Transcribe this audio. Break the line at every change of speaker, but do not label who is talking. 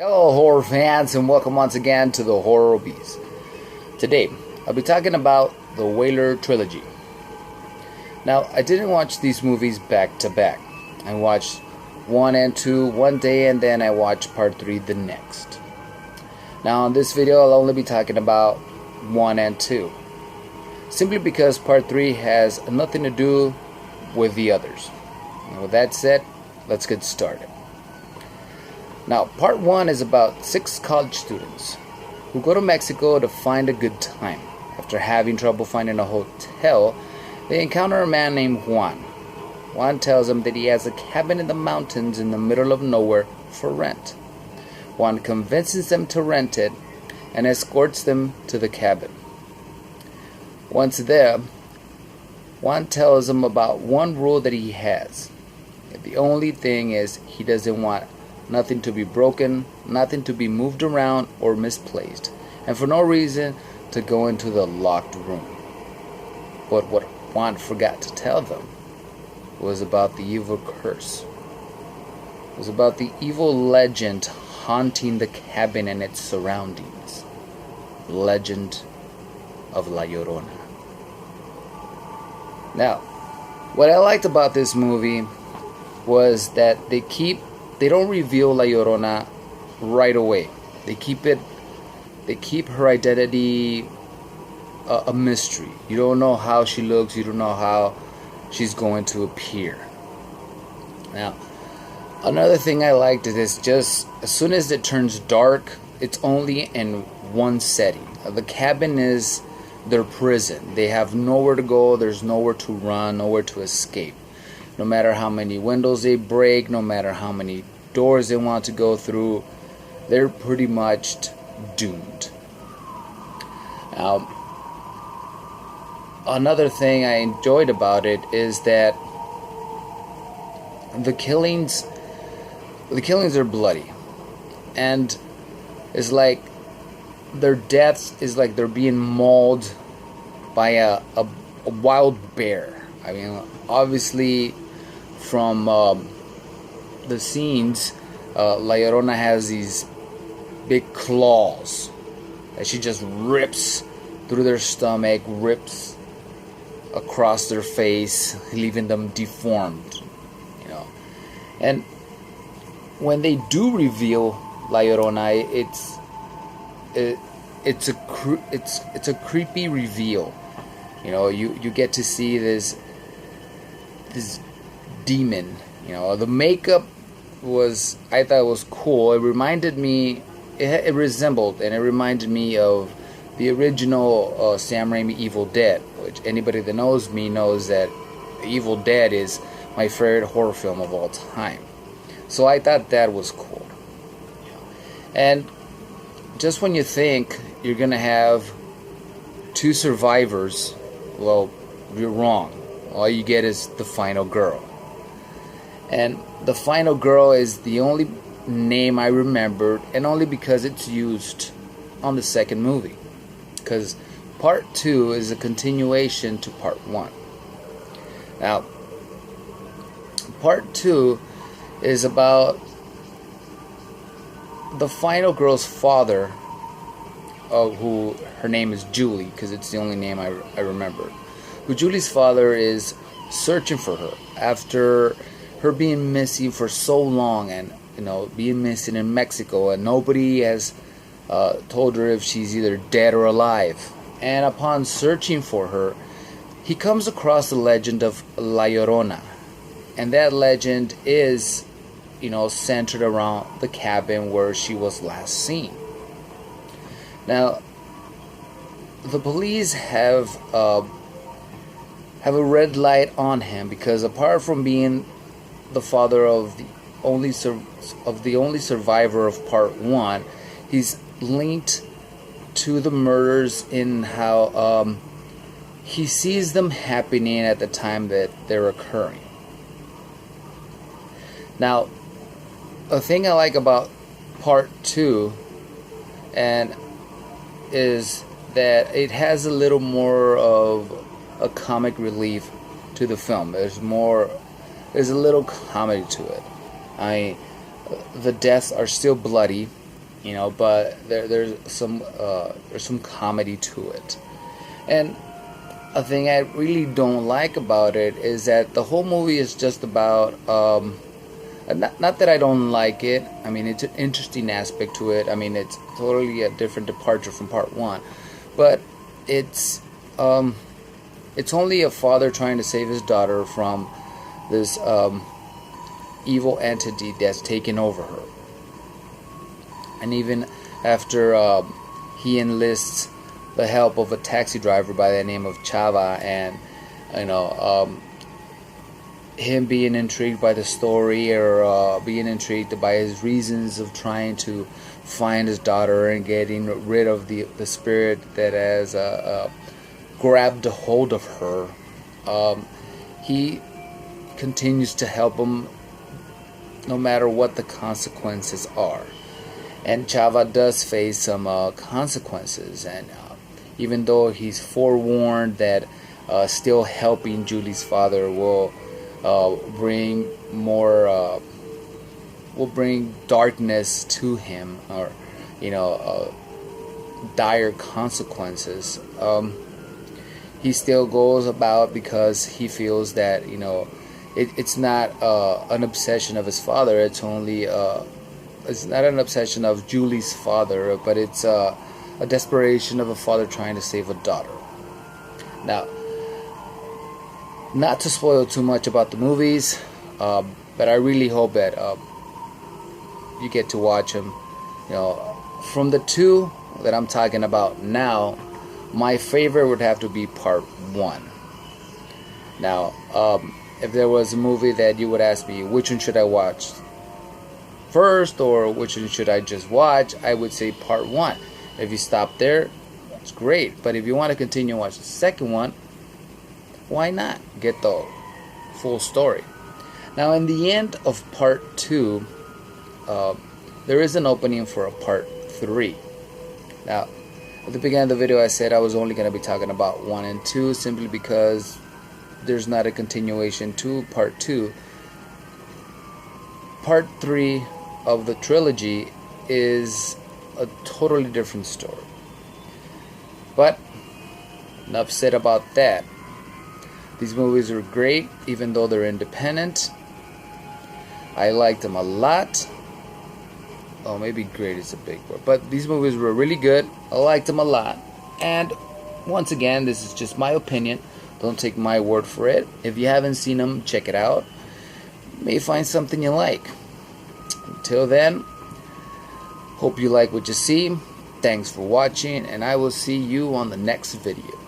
Hello horror fans, and welcome once again to the Horror Beast. Today I'll be talking about the Wailer Trilogy. Now, I didn't watch these movies back to back. I watched 1 and 2 one day, and then I watched part 3 the next. Now in this video I'll only be talking about 1 and 2, simply because part 3 has nothing to do with the others. And with that said, let's get started. Now, part 1 is about 6 college students who go to Mexico to find a good time. After having trouble finding a hotel, they encounter a man named Juan. Juan tells them that he has a cabin in the mountains in the middle of nowhere for rent. Juan convinces them to rent it and escorts them to the cabin. Once there, Juan tells them about one rule that he has. The only thing is he doesn't want nothing to be broken, nothing to be moved around or misplaced, and for no reason to go into the locked room. But what Juan forgot to tell them was about the evil curse. It was about the evil legend haunting the cabin and its surroundings. The legend of La Llorona. Now, what I liked about this movie was that they don't reveal La Llorona right away. They keep her identity a mystery. You don't know how she looks. You don't know how she's going to appear. Now, another thing I liked is just as soon as it turns dark, it's only in one setting. The cabin is their prison. They have nowhere to go. There's nowhere to run, nowhere to escape. No matter how many windows they break, no matter how many doors they want to go through, they're pretty much doomed. Now, another thing I enjoyed about it is that the killings are bloody, and it's like their deaths is like they're being mauled by a wild bear. I mean, obviously from the scenes, La Llorona has these big claws that she just rips through their stomach, rips across their face, leaving them deformed, And when they do reveal La Llorona, it's a creepy reveal. You get to see this demon. The makeup I thought was cool. It reminded me, it reminded me of the original Sam Raimi Evil Dead, which anybody that knows me knows that Evil Dead is my favorite horror film of all time. So I thought that was cool. And just when you think you're gonna have 2 survivors, well, you're wrong. All you get is the final girl. And the final girl is the only name I remembered, and only because it's used on the second movie. Because part 2 is a continuation to part 1. Now, part 2 is about the final girl's father, who her name is Julie, because it's the only name I remember. Who Julie's father is searching for her after her being missing for so long, and being missing in Mexico, and nobody has told her if she's either dead or alive. And upon searching for her, he comes across the legend of La Llorona, and that legend is centered around the cabin where she was last seen. Now, the police have a red light on him, because apart from being the father of the only survivor of part 1, he's linked to the murders in how he sees them happening at the time that they're occurring. Now, a thing I like about part 2 is that it has a little more of a comic relief to the film. There's a little comedy to it. The deaths are still bloody. but there's some comedy to it. And a thing I really don't like about it is that the whole movie is just about not that I don't like it. I mean, it's an interesting aspect to it. I mean, it's totally a different departure from part one, but it's only a father trying to save his daughter from this evil entity that's taken over her. And even after he enlists the help of a taxi driver by the name of Chava, and him being intrigued by the story, or being intrigued by his reasons of trying to find his daughter and getting rid of the spirit that has grabbed a hold of her, he continues to help him no matter what the consequences are. And Chava does face some consequences, and even though he's forewarned that still helping Julie's father will bring darkness to him, or dire consequences, he still goes about, because he feels that it's not an obsession of his father. It's not an obsession of Julie's father, but it's a desperation of a father trying to save a daughter. Now, not to spoil too much about the movies, but I really hope that you get to watch them. From the two that I'm talking about now, my favorite would have to be part one. Now, if there was a movie that you would ask me, which one should I watch first, or which one should I just watch, I would say part one. If you stop there, that's great. But if you want to continue and watch the second one, why not get the full story? Now, in the end of part two, there is an opening for a part three. Now, at the beginning of the video, I said I was only going to be talking about 1 and 2, simply because there's not a continuation to part 2. Part 3 of the trilogy is a totally different story. But enough said about that. These movies are great, even though they're independent. I liked them a lot. Oh, maybe great is a big word, but these movies were really good. I liked them a lot. And once again, this is just my opinion. Don't take my word for it. If you haven't seen them, check it out. You may find something you like. Until then, hope you like what you see. Thanks for watching, and I will see you on the next video.